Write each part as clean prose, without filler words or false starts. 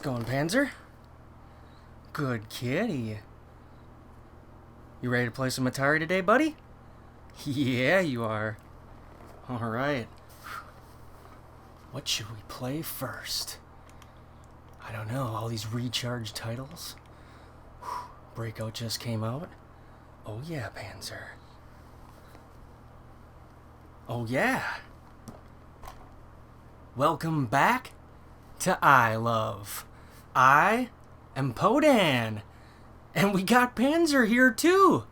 going, Panzer? Good kitty. You ready to play some Atari today, buddy? Yeah, you are. Alright. What should we play first? I don't know, all these recharge titles. Breakout just came out. Oh yeah, Panzer. Oh yeah. Welcome back to I Love. I am Podan. And we got Panzer here too.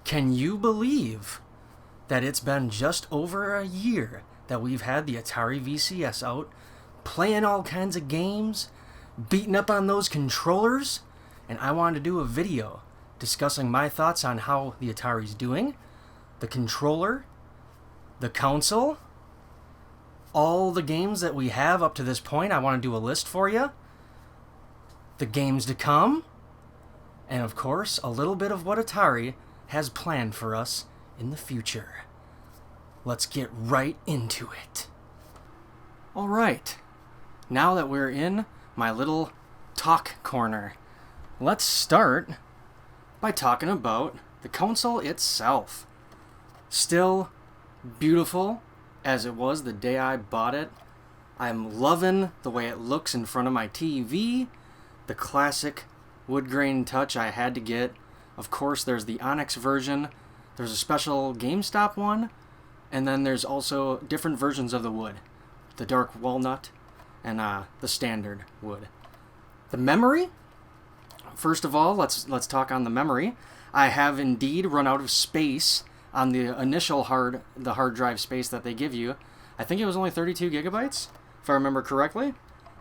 Can you believe that it's been just over a year that we've had the Atari VCS out, playing all kinds of games, beating up on those controllers, and I wanted to do a video discussing my thoughts on how the Atari's doing, the controller, the console, all the games that we have up to this point. I want to do a list for you, the games to come, and of course, a little bit of what Atari has planned for us in the future. Let's get right into it. Alright, now that we're in my little talk corner, let's start by talking about the console itself. Still beautiful as it was the day I bought it. I'm loving the way it looks in front of my TV, the classic wood grain touch I had to get. Of course, there's the Onyx version, there's a special GameStop one, and then there's also different versions of the wood. The dark walnut and the standard wood. The memory? First of all, let's talk on the memory. I have indeed run out of space on the initial hard drive space that they give you. I think it was only 32 gigabytes, if I remember correctly.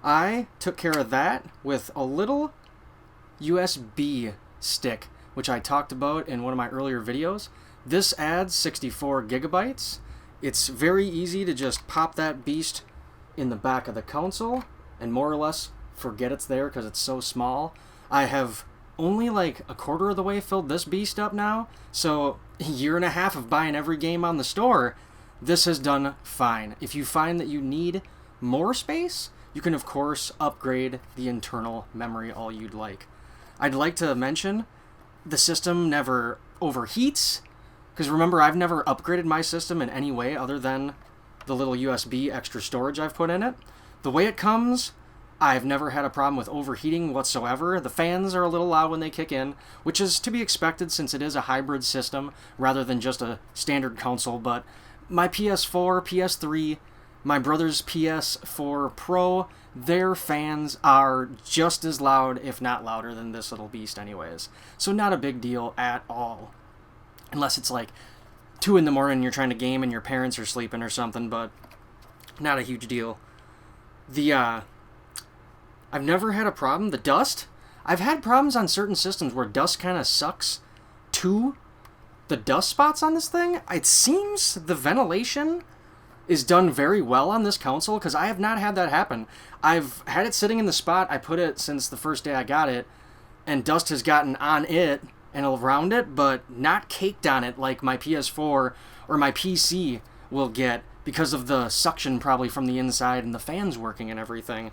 I took care of that with a little USB stick, which I talked about in one of my earlier videos. This adds 64 gigabytes. It's very easy to just pop that beast in the back of the console and more or less forget it's there because it's so small. I have only like a quarter of the way filled this beast up now, so a year and a half of buying every game on the store, this has done fine. If you find that you need more space, you can of course upgrade the internal memory all you'd like. I'd like to mention the system never overheats, because remember, I've never upgraded my system in any way other than the little USB extra storage I've put in it. The way it comes, I've never had a problem with overheating whatsoever. The fans are a little loud when they kick in, which is to be expected since it is a hybrid system rather than just a standard console. But my PS4, PS3, my brother's PS4 Pro, their fans are just as loud, if not louder, than this little beast anyways. So not a big deal at all. Unless it's like 2 in the morning and you're trying to game and your parents are sleeping or something, but not a huge deal. I've never had a problem. The dust, I've had problems on certain systems where dust kind of sucks to the dust spots on this thing. It seems the ventilation is done very well on this console, because I have not had that happen. I've had it sitting in the spot I put it since the first day I got it, and dust has gotten on it and around it, but not caked on it like my PS4 or my PC will get because of the suction probably from the inside and the fans working and everything.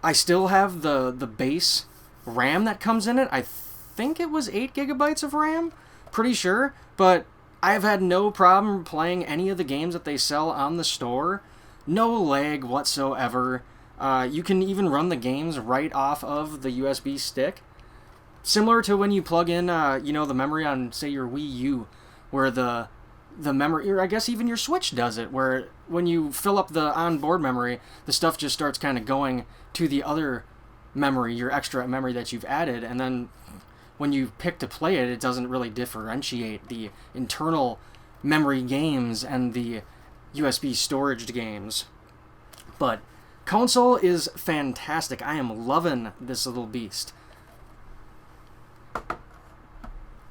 I still have the base RAM that comes in it. I think it was 8 gigabytes of RAM, pretty sure, but I've had no problem playing any of the games that they sell on the store. No lag whatsoever. You can even run the games right off of the USB stick. Similar to when you plug in, the memory on, say, your Wii U, where the memory, or I guess even your Switch does it, where when you fill up the onboard memory, the stuff just starts kind of going to the other memory, your extra memory that you've added, and then when you pick to play it, it doesn't really differentiate the internal memory games and the USB storage games. But console is fantastic. I am loving this little beast.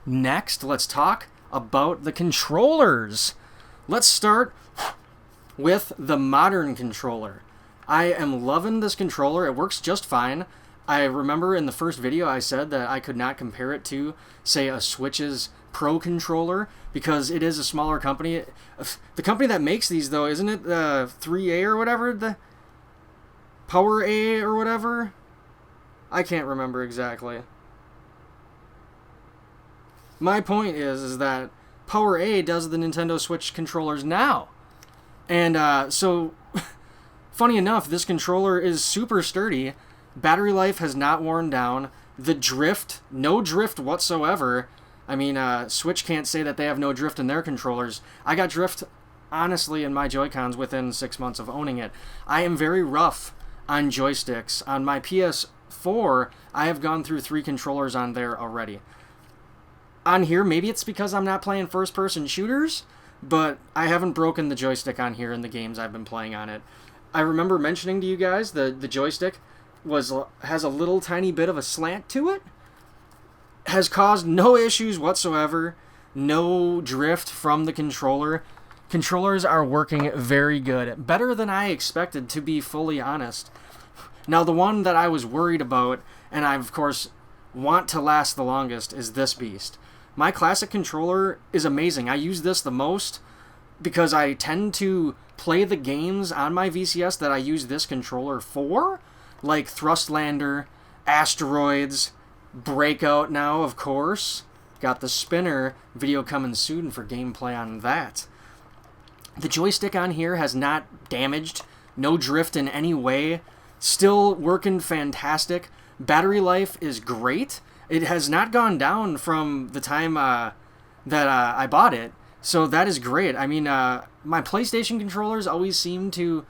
Next, let's talk about the controllers. Let's start with the modern controller. I am loving this controller. It works just fine. I remember in the first video I said that I could not compare it to, say, a Switch's Pro controller, because it is a smaller company. The company that makes these, though, isn't it 3A or whatever? Power A or whatever. I can't remember exactly. My point is that Power A does the Nintendo Switch controllers now. And so, funny enough, this controller is super sturdy. Battery life has not worn down. The drift, no drift whatsoever. I mean, Switch can't say that they have no drift in their controllers. I got drift, honestly, in my Joy-Cons within 6 months of owning it. I am very rough on joysticks. On my PS4, I have gone through 3 controllers on there already. On here, maybe it's because I'm not playing first-person shooters, but I haven't broken the joystick on here in the games I've been playing on it. I remember mentioning to you guys the joystick has a little tiny bit of a slant to it. Has caused no issues whatsoever. No drift from the controller. Controllers are working very good. Better than I expected, to be fully honest. Now, the one that I was worried about, and I, of course, want to last the longest, is this beast. My classic controller is amazing. I use this the most because I tend to play the games on my VCS that I use this controller for, like Thrustlander, Asteroids, Breakout now, of course. Got the spinner, video coming soon for gameplay on that. The joystick on here has not damaged, no drift in any way, still working fantastic. Battery life is great. It has not gone down from the time that I bought it, so that is great. I mean, my PlayStation controllers always seem to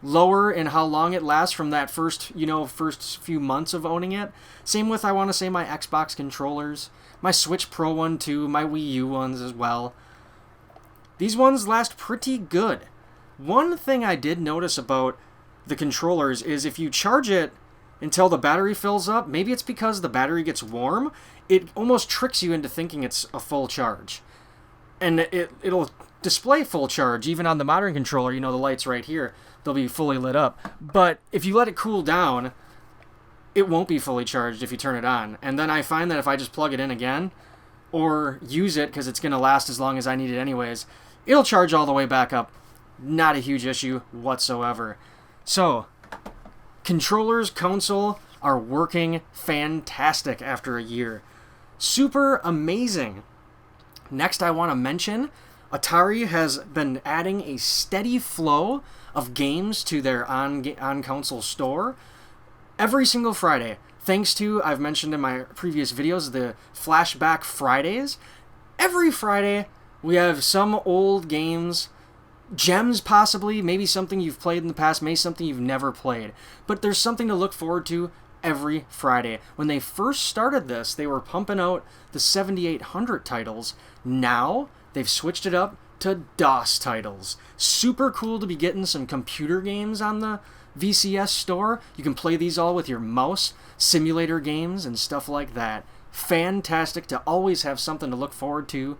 lower in how long it lasts from that first few months of owning it. Same with, I want to say, my Xbox controllers, my Switch Pro one too, my Wii U ones as well. These ones last pretty good. One thing I did notice about the controllers is if you charge it until the battery fills up, maybe it's because the battery gets warm, it almost tricks you into thinking it's a full charge. And it'll display full charge, even on the modern controller, the lights right here, they'll be fully lit up. But if you let it cool down, it won't be fully charged if you turn it on. And then I find that if I just plug it in again, or use it because it's going to last as long as I need it anyways, it'll charge all the way back up. Not a huge issue whatsoever. So, controllers, console are working fantastic after a year. Super amazing. Next, I want to mention Atari has been adding a steady flow of games to their on-console store every single Friday. Thanks to, I've mentioned in my previous videos, the Flashback Fridays. Every Friday, we have some old games, gems possibly, maybe something you've played in the past, maybe something you've never played. But there's something to look forward to every Friday. When they first started this, they were pumping out the 7800 titles. Now, they've switched it up to DOS titles. Super cool to be getting some computer games on the VCS store. You can play these all with your mouse, simulator games, and stuff like that. Fantastic to always have something to look forward to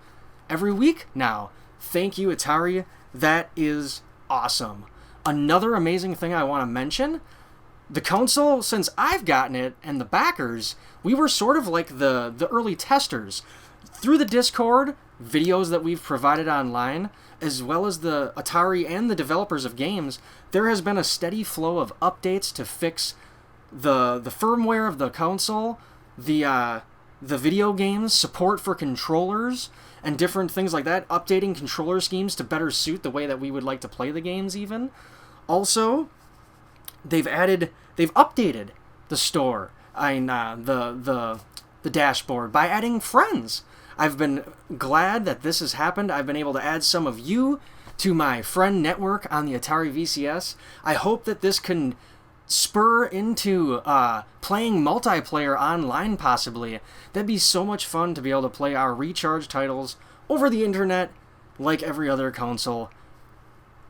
every week now. Thank you, Atari. That is awesome. Another amazing thing I want to mention, the console, since I've gotten it, and the backers, we were sort of like the early testers. Through the Discord, videos that we've provided online, as well as the Atari and the developers of games, there has been a steady flow of updates to fix the firmware of the console, the video games, support for controllers, and different things like that, updating controller schemes to better suit the way that we would like to play the games even. Also, they've updated the store, the dashboard, by adding friends. I've been glad that this has happened. I've been able to add some of you to my friend network on the Atari VCS. I hope that this can spur into playing multiplayer online possibly. That'd be so much fun to be able to play our recharge titles over the internet like every other console.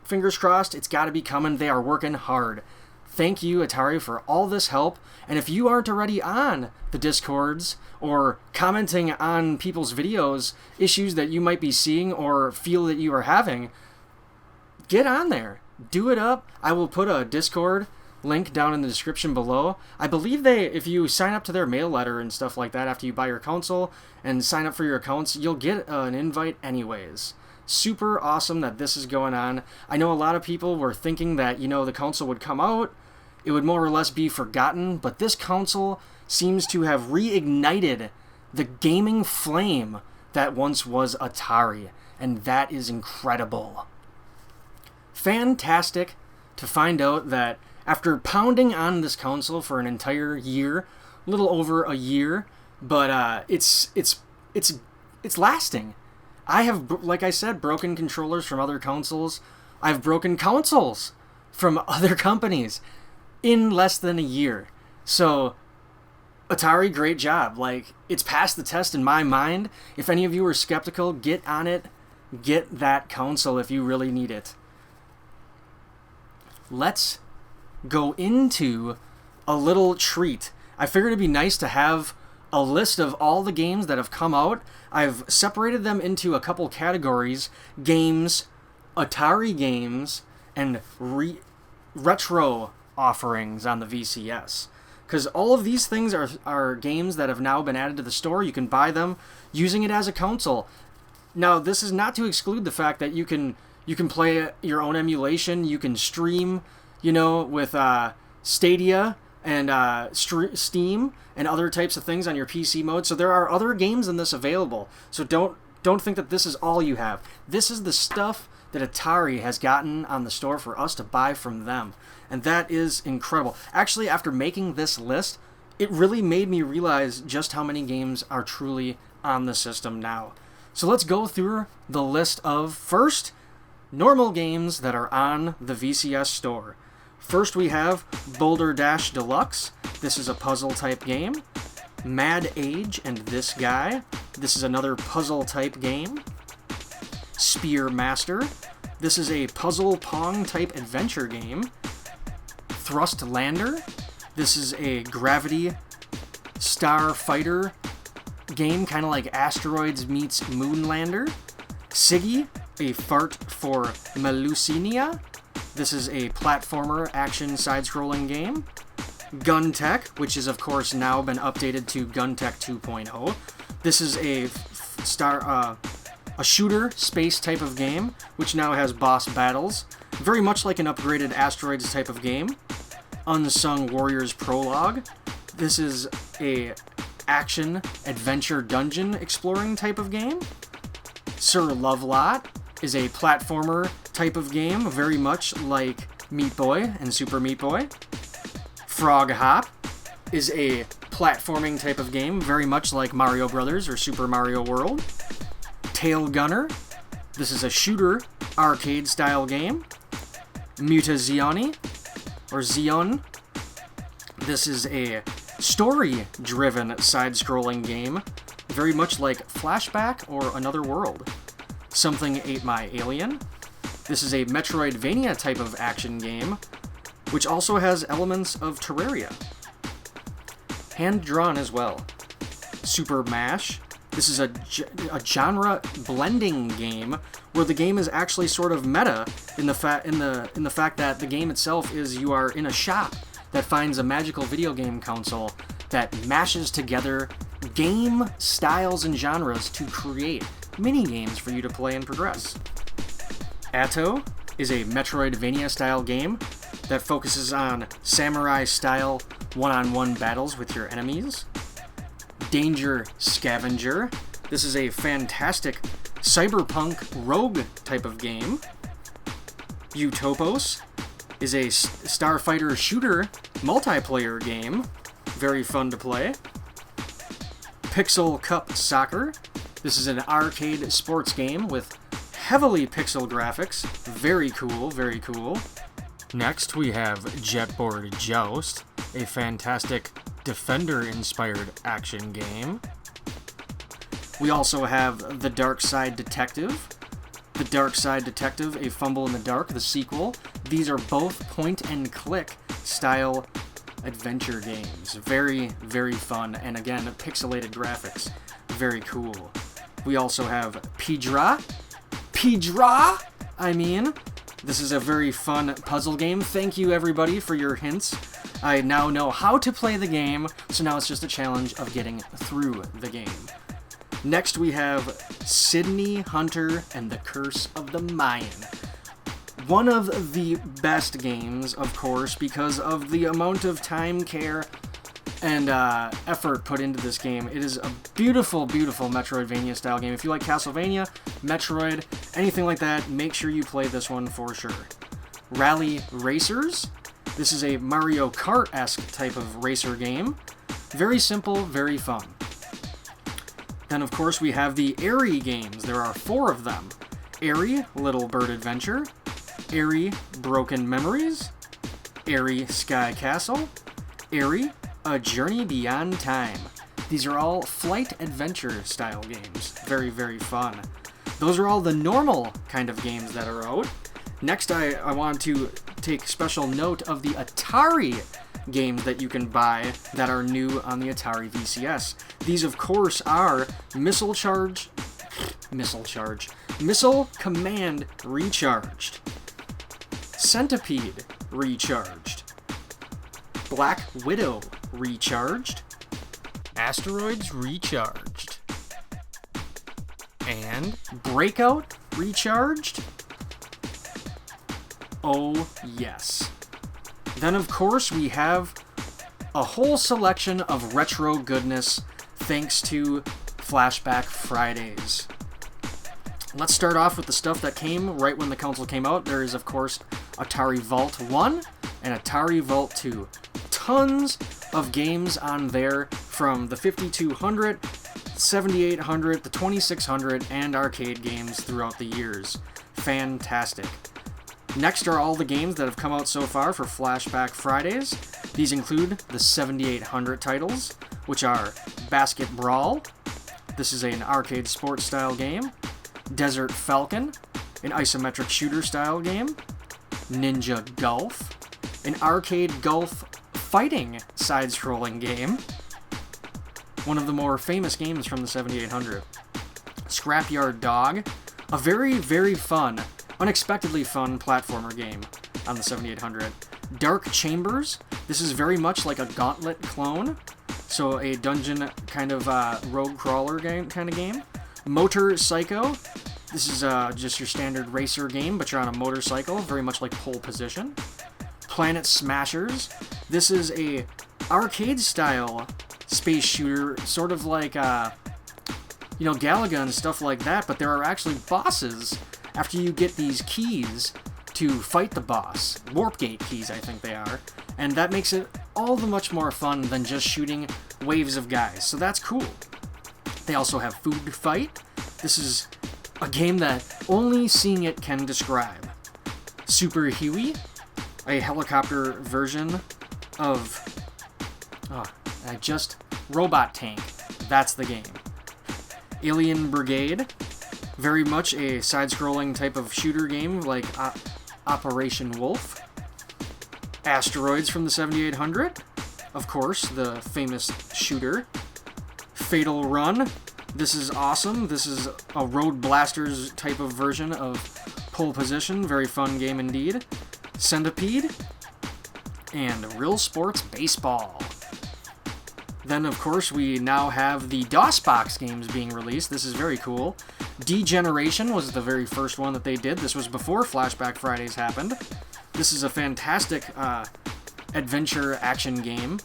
Fingers crossed, it's got to be coming. They are working hard. Thank you, Atari, for all this help. And if you aren't already on the Discords or commenting on people's videos, issues that you might be seeing or feel that you are having, get on there. Do it up. I will put a Discord link down in the description below. I believe if you sign up to their mail letter and stuff like that after you buy your console and sign up for your accounts, you'll get an invite anyways. Super awesome that this is going on. I know a lot of people were thinking that, the console would come out it would more or less be forgotten, but this console seems to have reignited the gaming flame that once was Atari, and that is incredible. Fantastic to find out that after pounding on this console for an entire year, a little over a year, but it's lasting. I have, like I said, broken controllers from other consoles. I've broken consoles from other companies in less than a year. So, Atari, great job. Like, it's passed the test in my mind. If any of you are skeptical, get on it. Get that console if you really need it. Let's go into a little treat. I figured it'd be nice to have a list of all the games that have come out. I've separated them into a couple categories: games, Atari games, and retro offerings on the VCS. Because all of these things are games that have now been added to the store. You can buy them using it as a console. Now, this is not to exclude the fact that you can play your own emulation. You can stream, with Stadia and Steam and other types of things on your PC mode. So there are other games than this available. So don't think that this is all you have. This is the stuff that Atari has gotten on the store for us to buy from them. And that is incredible. Actually, after making this list, it really made me realize just how many games are truly on the system now. So let's go through the list of, first, normal games that are on the VCS store. First, we have Boulder Dash Deluxe. This is a puzzle-type game. Mad Age and This Guy. This is another puzzle-type game. Spear Master. This is a puzzle pong-type adventure game. Thrust Lander. This is a gravity starfighter game, kind of like Asteroids meets Moonlander. Siggy, a fart for Melusina. This is a platformer action side-scrolling game. Gun Tech, which is of course now been updated to Gun Tech 2.0. This is a shooter space type of game, which now has boss battles, very much like an upgraded Asteroids type of game. Unsung Warriors Prologue. This is a action adventure dungeon exploring type of game. Sir Lovelot is a platformer type of game, very much like Meat Boy and Super Meat Boy. Frog Hop is a platforming type of game, very much like Mario Brothers or Super Mario World. Tail Gunner. This is a shooter arcade style game. Mutazioni or Zion. This is a story-driven side-scrolling game, very much like Flashback or Another World. Something Ate My Alien. This is a Metroidvania type of action game, which also has elements of Terraria. Hand-drawn as well. Super Mash. This is a genre blending game where the game is actually sort of meta in the fact that the game itself is you are in a shop that finds a magical video game console that mashes together game styles and genres to create mini games for you to play and progress. Atto is a Metroidvania style game that focuses on samurai style one-on-one battles with your enemies. Danger Scavenger. This is a fantastic cyberpunk rogue type of game. Utopos is a starfighter shooter multiplayer game. Very fun to play. Pixel Cup Soccer. This is an arcade sports game with heavily pixel graphics. Very cool, very cool. Next, we have Jetboard Joust, a fantastic Defender-inspired action game. We also have The Dark Side Detective. The Dark Side Detective, A Fumble in the Dark, the sequel. These are both point-and-click style adventure games. Very, very fun, and again, pixelated graphics. Very cool. We also have Pedra, This is a very fun puzzle game. Thank you, everybody, for your hints. I now know how to play the game, so now it's just a challenge of getting through the game. Next, we have Sydney Hunter and the Curse of the Mayan. One of the best games, of course, because of the amount of time, care, and effort put into this game. It is a beautiful, beautiful Metroidvania-style game. If you like Castlevania, Metroid, anything like that, make sure you play this one for sure. Rally Racers. This is a Mario Kart-esque type of racer game. Very simple, very fun. Then, of course, we have the Airy games. There are 4 of them. Airy Little Bird Adventure, Airy Broken Memories, Airy Sky Castle, Airy A Journey Beyond Time. These are all flight adventure style games. Very, very fun. Those are all the normal kind of games that are out. Next, I want to take special note of the Atari games that you can buy that are new on the Atari VCS. These, of course, are Missile Command Recharged, Centipede Recharged, Black Widow Recharged, Asteroids Recharged, and Breakout Recharged. Oh, yes. Then, of course, we have a whole selection of retro goodness thanks to Flashback Fridays. Let's start off with the stuff that came right when the console came out. There is, of course, Atari Vault 1 and Atari Vault 2. Tons of games on there from the 5200, 7800, the 2600, and arcade games throughout the years. Fantastic. Next are all the games that have come out so far for Flashback Fridays. These include the 7800 titles, which are Basket Brawl. This is an arcade sports style game. Desert Falcon, an isometric shooter style game. Ninja Golf, an arcade golf fighting side-scrolling game. One of the more famous games from the 7800. Scrapyard Dog, a very, very fun, unexpectedly fun platformer game on the 7800. Dark Chambers, this is very much like a Gauntlet clone, so a dungeon kind of rogue crawler game kind of game. Motor Psycho, this is just your standard racer game, but you're on a motorcycle, very much like Pole Position. Planet Smashers, this is a arcade-style space shooter, sort of like, Galaga and stuff like that, but there are actually bosses after you get these keys to fight the boss. Warp Gate keys, I think they are. And that makes it all the much more fun than just shooting waves of guys, so that's cool. They also have Food Fight. This is a game that only seeing it can describe. Super Huey, a helicopter version of... Robot Tank. That's the game. Alien Brigade, very much a side-scrolling type of shooter game like Operation Wolf. Asteroids from the 7800, of course, the famous shooter. Fatal Run, this is awesome. This is a Road Blasters type of version of Pole Position, very fun game indeed. Centipede, and Real Sports Baseball. Then, of course, we now have the DOSBox games being released. This is very cool. Degeneration was the very first one that they did. This was before Flashback Fridays happened. This is a fantastic adventure action game.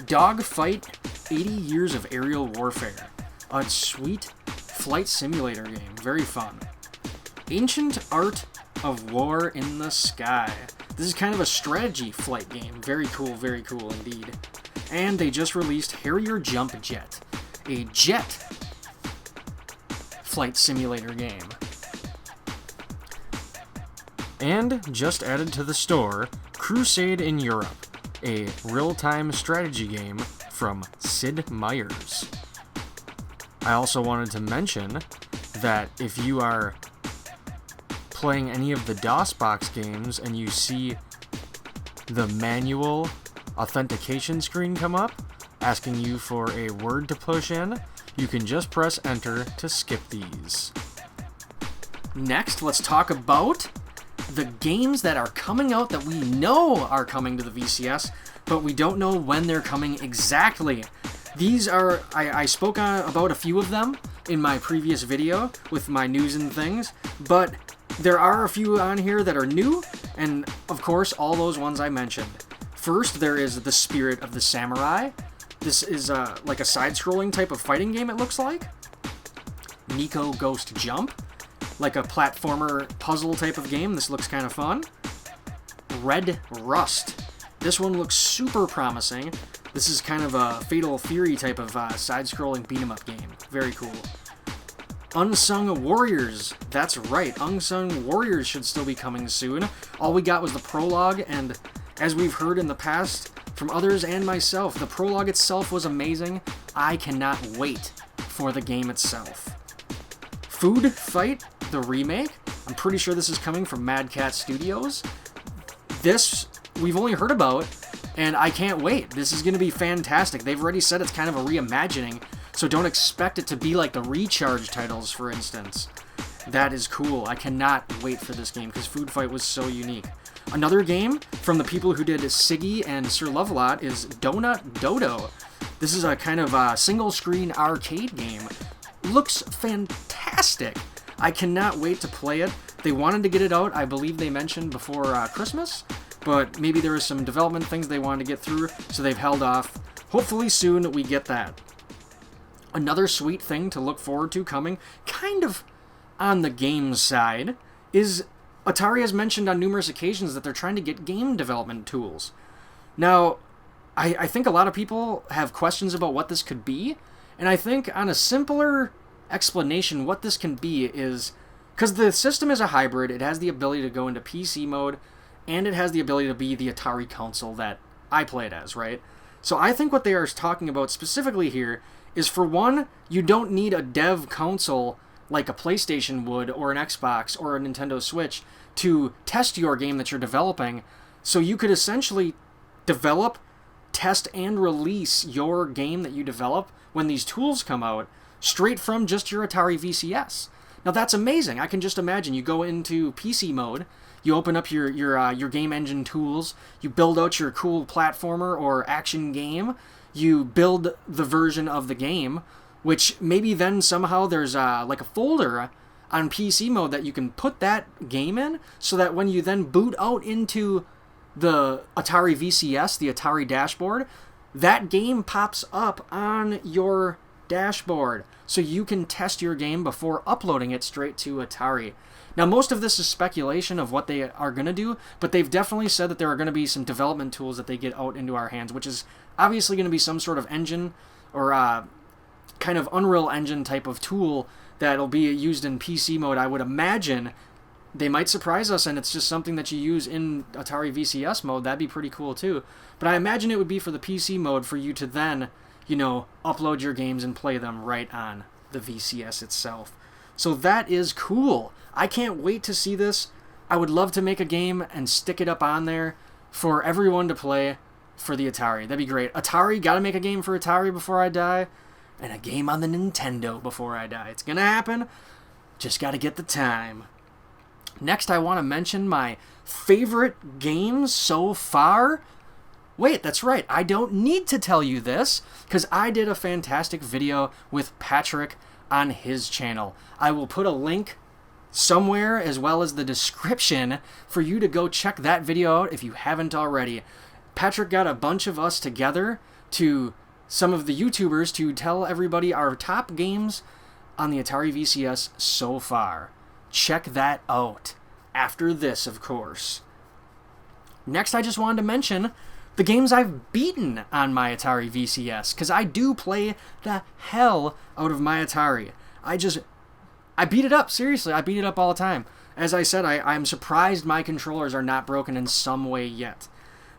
Dogfight 80 Years of Aerial Warfare. A sweet flight simulator game. Very fun. Ancient Art of War in the Sky. This is kind of a strategy flight game. Very cool indeed. And they just released Harrier Jump Jet, a jet flight simulator game. And just added to the store, Crusade in Europe, a real-time strategy game from Sid Meier's. I also wanted to mention that if you are playing any of the DOSBox games and you see the manual authentication screen come up asking you for a word to push in, you can just press enter to skip these. Next, let's talk about the games that are coming out that we know are coming to the VCS, but we don't know when they're coming exactly. These are, I spoke about a few of them in my previous video with my news and things, but There are a few on here that are new, and of course, all those ones I mentioned. First, there is The Spirit of the Samurai. This is like a side-scrolling type of fighting game, it looks like. Nico Ghost Jump, like a platformer puzzle type of game. This looks kind of fun. Red Rust. This one looks super promising. This is kind of a Fatal Fury type of side-scrolling beat-em-up game. Very cool. Unsung Warriors. That's right, Unsung Warriors should still be coming soon. All we got was the prologue, and as we've heard in the past from others and myself, the prologue itself was amazing. I cannot wait for the game itself. Food Fight, the remake. I'm pretty sure this is coming from Mad Cat Studios. This we've only heard about, and I can't wait. This is going to be fantastic. They've already said it's kind of a reimagining, so don't expect it to be like the Recharge titles, for instance. That is cool. I cannot wait for this game because Food Fight was so unique. Another game from the people who did Siggy and Sir Lovelot is Donut Dodo. This is a kind of single-screen arcade game. Looks fantastic. I cannot wait to play it. They wanted to get it out, I believe they mentioned, before Christmas, but maybe there were some development things they wanted to get through, so they've held off. Hopefully soon we get that. Another sweet thing to look forward to coming, kind of on the game side, is Atari has mentioned on numerous occasions that they're trying to get game development tools. Now, I think a lot of people have questions about what this could be, and I think on a simpler explanation, what this can be is, because the system is a hybrid, it has the ability to go into PC mode, and it has the ability to be the Atari console that I play it as, right? So I think what they are talking about specifically here is, for one, you don't need a dev console like a PlayStation would, or an Xbox, or a Nintendo Switch, to test your game that you're developing. So you could essentially develop, test, and release your game that you develop when these tools come out straight from just your Atari VCS. Now that's amazing. I can just imagine you go into PC mode, you open up your game engine tools, you build out your cool platformer or action game, you build the version of the game, which maybe then somehow there's like a folder on PC mode that you can put that game in, so that when you then boot out into the Atari VCS, the Atari dashboard, that game pops up on your dashboard, so you can test your game before uploading it straight to Atari. Now, most of this is speculation of what they are going to do, but they've definitely said that there are going to be some development tools that they get out into our hands, which is obviously going to be some sort of engine or kind of Unreal Engine type of tool that'll be used in PC mode. I would imagine they might surprise us, and it's just something that you use in Atari VCS mode. That'd be pretty cool too. But I imagine it would be for the PC mode for you to then, upload your games and play them right on the VCS itself. So that is cool. I can't wait to see this. I would love to make a game and stick it up on there for everyone to play for the Atari. That'd be great. Atari, gotta make a game for Atari before I die, and a game on the Nintendo before I die. It's gonna happen. Just gotta get the time. Next, I want to mention my favorite games so far. Wait, that's right. I don't need to tell you this, because I did a fantastic video with Patrick on his channel. I will put a link somewhere, as well as the description, for you to go check that video out if you haven't already. Patrick got a bunch of us together, to some of the YouTubers, to tell everybody our top games on the Atari VCS so far. Check that out. After this, of course. Next, I just wanted to mention the games I've beaten on my Atari VCS, because I do play the hell out of my Atari. I beat it up, seriously. I beat it up all the time. As I said, I'm surprised my controllers are not broken in some way yet.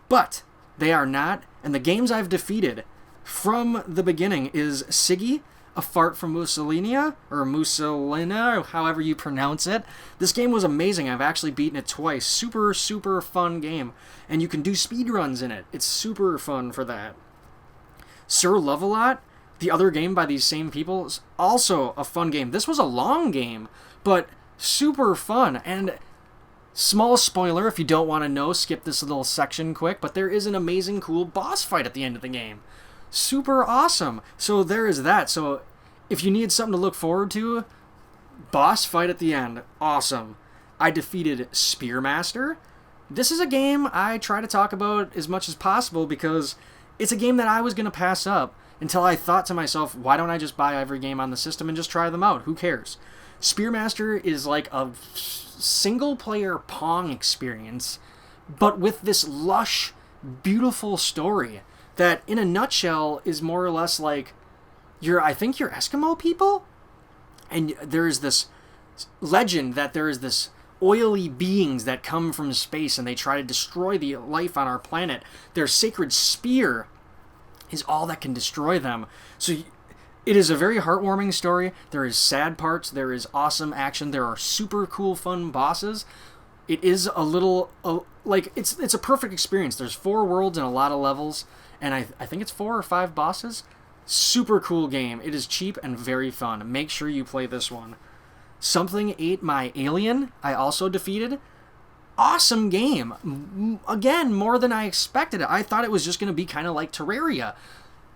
But they are not, and the games I've defeated from the beginning is Siggy, A Fart from Mussolina, or Mussolina, or however you pronounce it. This game was amazing. I've actually beaten it twice. Super, super fun game. And you can do speedruns in it. It's super fun for that. Sir Lovelot, the other game by these same people, is also a fun game. This was a long game, but super fun. And small spoiler, if you don't want to know, skip this little section quick, but there is an amazing, cool boss fight at the end of the game. Super awesome. So there is that. So if you need something to look forward to, boss fight at the end. Awesome. I defeated Spearmaster. This is a game I try to talk about as much as possible because it's a game that I was going to pass up until I thought to myself, why don't I just buy every game on the system and just try them out? Who cares? Spearmaster is like a single-player Pong experience, but with this lush, beautiful story that, in a nutshell, is more or less like I think you're Eskimo people? And there's this legend that there is this oily beings that come from space and they try to destroy the life on our planet. Their sacred spear is all that can destroy them. So it is a very heartwarming story. There is sad parts. There is awesome action. There are super cool, fun bosses. It is a little, like, it's a perfect experience. There's 4 worlds and a lot of levels, and I think it's 4 or 5 bosses. Super cool game. It is cheap and very fun. Make sure you play this one. Something Ate My Alien, I also defeated. Awesome game. Again, more than I expected. I thought it was just going to be kind of like Terraria.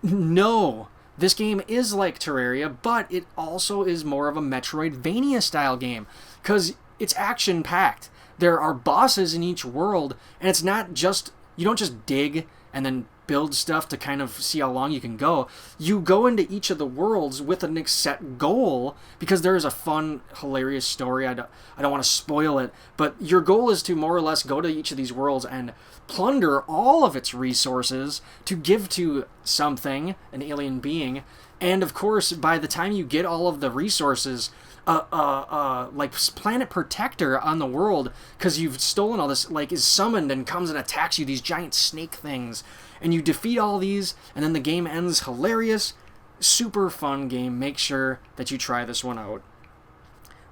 No. This game is like Terraria, but it also is more of a Metroidvania-style game, because it's action-packed. There are bosses in each world, and it's not just, you don't just dig and then build stuff to kind of see how long you can go. You go into each of the worlds with a set goal, because there is a fun, hilarious story. I don't want to spoil it, but your goal is to more or less go to each of these worlds and plunder all of its resources to give to something, an alien being. And of course, by the time you get all of the resources, like Planet Protector on the world, because you've stolen all this, like, is summoned and comes and attacks you, these giant snake things. And you defeat all these, and then the game ends hilarious. Super fun game. Make sure that you try this one out.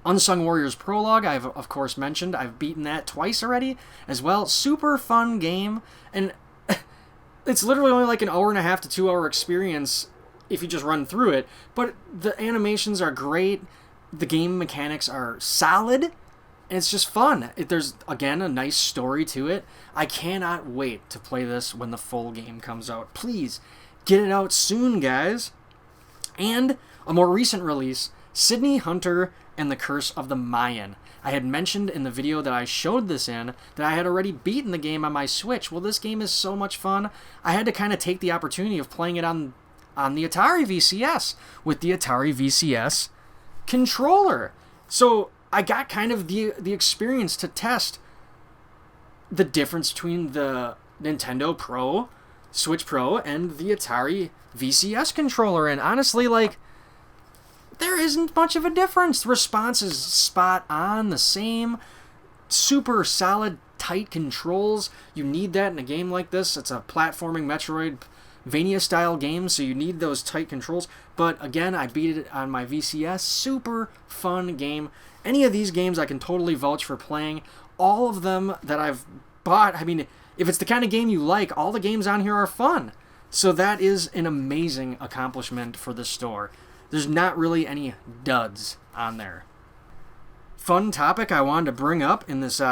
Unsung Warriors Prologue, I've of course mentioned. I've beaten that twice already as well. Super fun game. And it's literally only like an hour and a half to 2 hour experience if you just run through it. But the animations are great. The game mechanics are solid. And it's just fun. There's, again, a nice story to it. I cannot wait to play this when the full game comes out. Please, get it out soon, guys. And a more recent release, Sydney Hunter and the Curse of the Mayan. I had mentioned in the video that I showed this in that I had already beaten the game on my Switch. Well, this game is so much fun. I had to kind of take the opportunity of playing it on the Atari VCS with the Atari VCS controller. So I got kind of the experience to test the difference between the Nintendo Pro, Switch Pro, and the Atari VCS controller. And honestly, like, there isn't much of a difference. The response is spot on, the same. Super solid, tight controls. You need that in a game like this. It's a platforming Metroidvania-style game, so you need those tight controls. But again, I beat it on my VCS. Super fun game. Any of these games I can totally vouch for playing. All of them that I've bought, I mean, if it's the kind of game you like, all the games on here are fun. So that is an amazing accomplishment for the store. There's not really any duds on there. Fun topic I wanted to bring up in this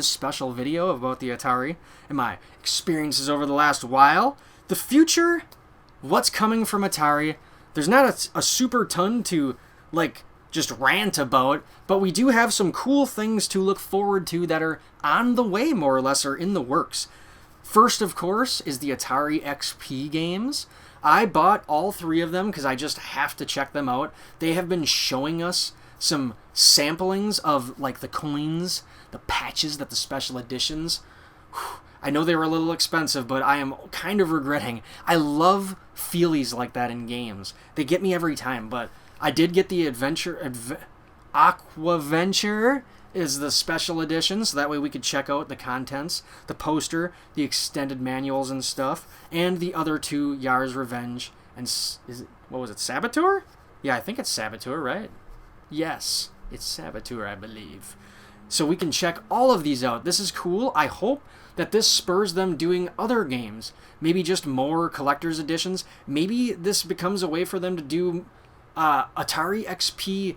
special video about the Atari and my experiences over the last while. The future, what's coming from Atari. There's not a super ton to, like, just rant about, but we do have some cool things to look forward to that are on the way, more or less, or in the works. First, of course, is the Atari XP games. I bought all 3 of them because I just have to check them out. They have been showing us some samplings of, like, the coins, the patches, that the special editions. I know they were a little expensive, but I am kind of regretting. I love feelies like that in games. They get me every time, but I did get the Aquaventure is the special edition, so that way we could check out the contents, the poster, the extended manuals and stuff, and the other 2, Yar's Revenge and what was it, Saboteur? Yeah, I think it's Saboteur, right? Yes, it's Saboteur, I believe. So we can check all of these out. This is cool. I hope that this spurs them doing other games. Maybe just more collector's editions. Maybe this becomes a way for them to do Atari XP,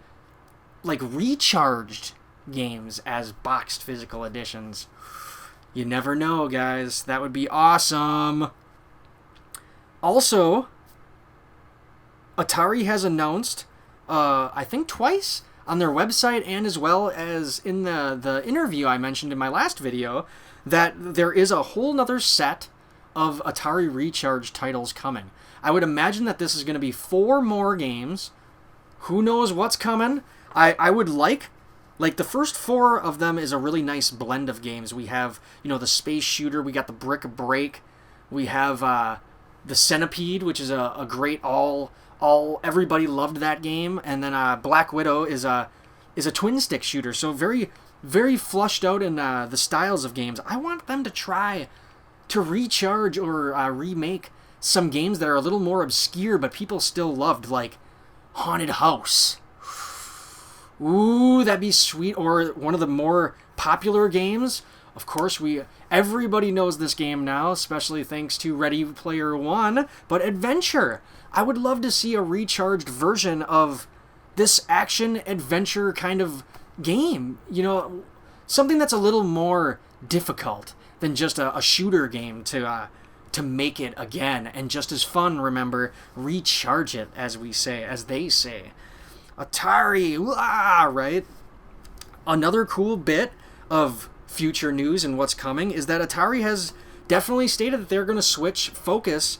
like, recharged games as boxed physical editions. You never know, guys. That would be awesome. Also, Atari has announced, I think twice, on their website, and as well as in the interview I mentioned in my last video, that there is a whole nother set of Atari Recharge titles coming. I would imagine that this is going to be 4 more games. Who knows what's coming? I would like the first 4 of them is a really nice blend of games. We have, the Space Shooter, we got the Brick Break, we have the Centipede, which is a great everybody loved that game, and then Black Widow is a twin stick shooter. So very, very flushed out in the styles of games. I want them to try to recharge or remake some games that are a little more obscure but people still loved, like Haunted House. Ooh, that'd be sweet. Or one of the more popular games. Of course, everybody knows this game now, especially thanks to Ready Player One, but Adventure. I would love to see a recharged version of this action-adventure kind of game. Something that's a little more difficult than just a shooter game to make it again. And just as fun, remember, recharge it, as they say. Atari, right? Another cool bit of future news and what's coming is that Atari has definitely stated that they're going to switch focus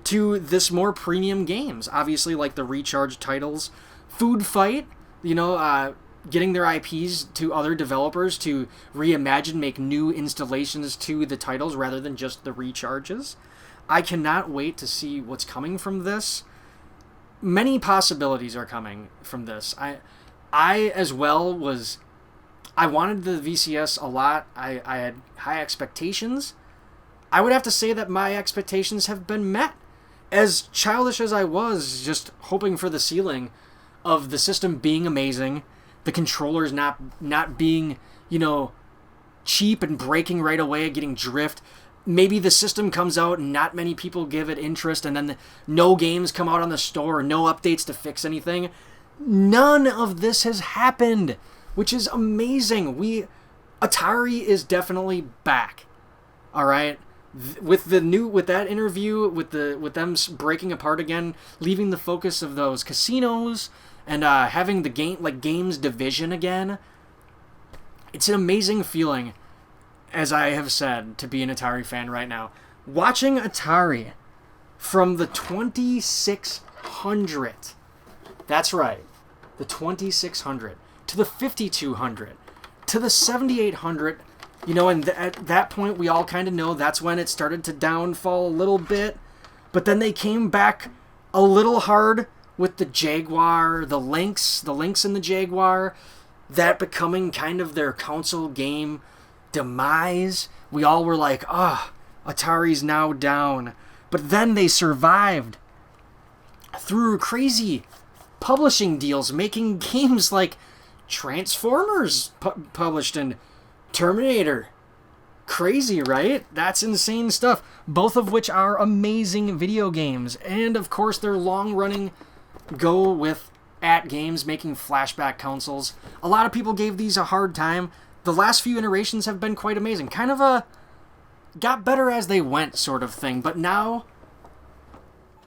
to this more premium games. Obviously, like the Recharge titles. Food Fight, getting their IPs to other developers to reimagine, make new installations to the titles rather than just the recharges. I cannot wait to see what's coming from this. Many possibilities are coming from this. I as well I wanted the VCS a lot. I had high expectations. I would have to say that my expectations have been met. As childish as I was, just hoping for the ceiling of the system being amazing, the controllers not being, cheap and breaking right away, getting drift. Maybe the system comes out and not many people give it interest, and then no games come out on the store, no updates to fix anything. None of this has happened, which is amazing. Atari is definitely back. All right, with that interview, with them breaking apart again, leaving the focus of those casinos and having the games division again. It's an amazing feeling, as I have said, to be an Atari fan right now. Watching Atari from the 2600, that's right, the 2600, to the 5200, to the 7800, and at that point we all kind of know that's when it started to downfall a little bit, but then they came back a little hard with the Jaguar, the Lynx and the Jaguar, that becoming kind of their console game demise. We all were like, Atari's now down. But then they survived through crazy publishing deals, making games like Transformers published and Terminator. Crazy, right? That's insane stuff. Both of which are amazing video games. And of course, their long-running go with games, making flashback consoles. A lot of people gave these a hard time. The last few iterations have been quite amazing. Kind of a got better as they went sort of thing. But now,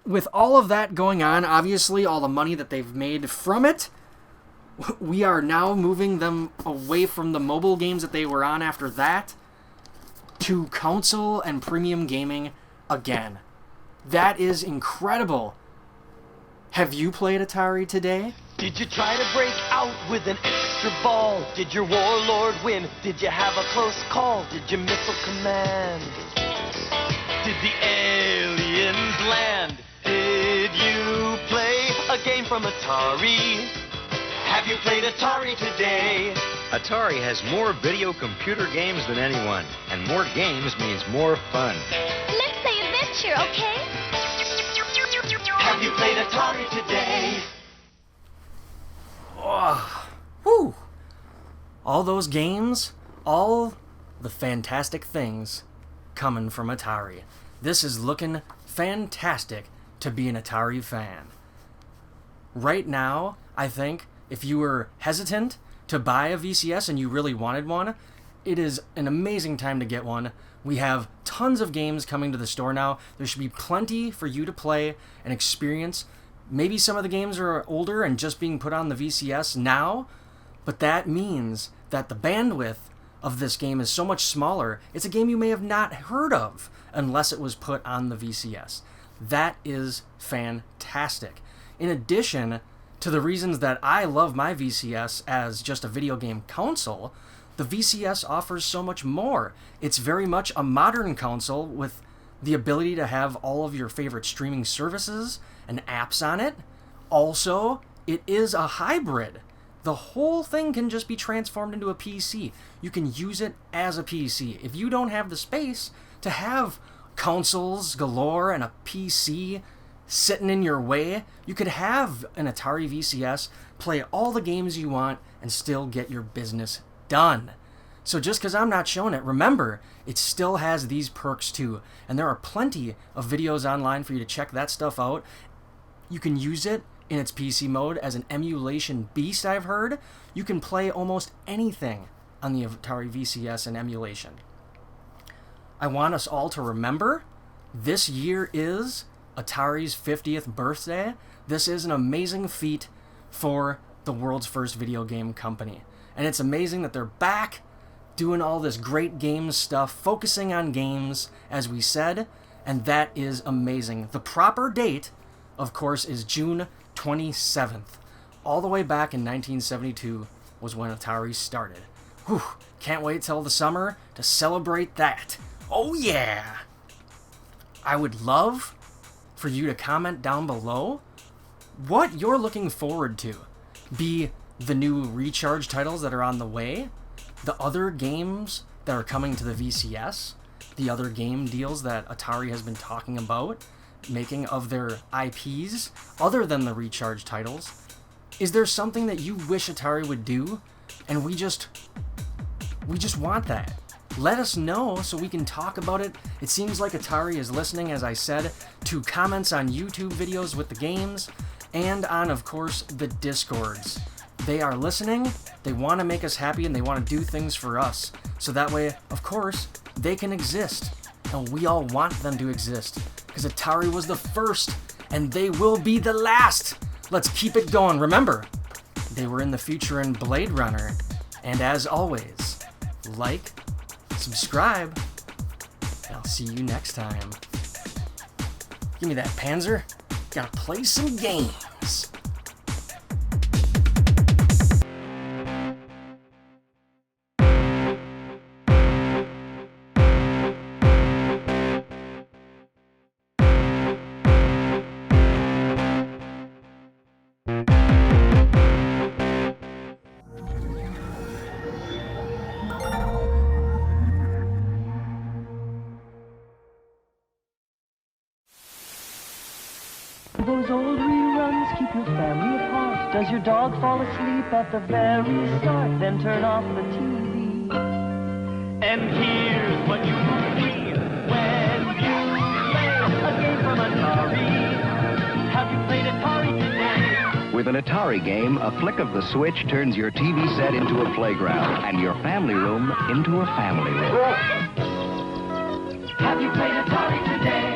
with all of that going on, obviously all the money that they've made from it, we are now moving them away from the mobile games that they were on after that to console and premium gaming again. That is incredible. Have you played Atari today? Did you try to break out with an extra ball? Did your warlord win? Did you have a close call? Did your missile command? Did the aliens land? Did you play a game from Atari? Have you played Atari today? Atari has more video computer games than anyone, and more games means more fun. Let's play adventure, okay? Have you played Atari today? Oh, whew. All those games, all the fantastic things coming from Atari. This is looking fantastic to be an Atari fan. Right now, I think if you were hesitant to buy a VCS and you really wanted one, it is an amazing time to get one. We have tons of games coming to the store now. There should be plenty for you to play and experience. Maybe some of the games are older and just being put on the VCS now, but that means that the bandwidth of this game is so much smaller. It's a game you may have not heard of unless it was put on the VCS. That is fantastic. In addition to the reasons that I love my VCS as just a video game console, the VCS offers so much more. It's very much a modern console with the ability to have all of your favorite streaming services and apps on it. Also, it is a hybrid. The whole thing can just be transformed into a PC. You can use it as a PC. If you don't have the space to have consoles galore and a PC sitting in your way, you could have an Atari VCS, play all the games you want, and still get your business done. So just because I'm not showing it, remember, it still has these perks too. And there are plenty of videos online for you to check that stuff out. You can use it in its PC mode as an emulation beast, I've heard. You can play almost anything on the Atari VCS in emulation. I want us all to remember, this year is Atari's 50th birthday. This is an amazing feat for the world's first video game company. And it's amazing that they're back doing all this great games stuff, focusing on games, as we said, and that is amazing. The proper date, of course, is June 27th. All the way back in 1972 was when Atari started. Whew, can't wait till the summer to celebrate that. Oh yeah! I would love for you to comment down below what you're looking forward to. Be the new Recharge titles that are on the way, the other games that are coming to the VCS, the other game deals that Atari has been talking about making of their IPs, other than the Recharge titles. Is there something that you wish Atari would do, and we just want that? Let us know so we can talk about it. It seems like Atari is listening, as I said, to comments on YouTube videos with the games, and on, of course, the Discords. They are listening, they want to make us happy, and they want to do things for us. So that way, of course, they can exist. And we all want them to exist. Because Atari was the first, and they will be the last. Let's keep it going. Remember, they were in the future in Blade Runner. And as always, like, subscribe, and I'll see you next time. Give me that Panzer. Gotta play some games. Those old reruns keep your family apart. Does your dog fall asleep at the very start? Then turn off the TV. And here's what you will see when you play a game from Atari. Have you played Atari today? With an Atari game, a flick of the switch turns your TV set into a playground and your family room into a family room. Have you played Atari today?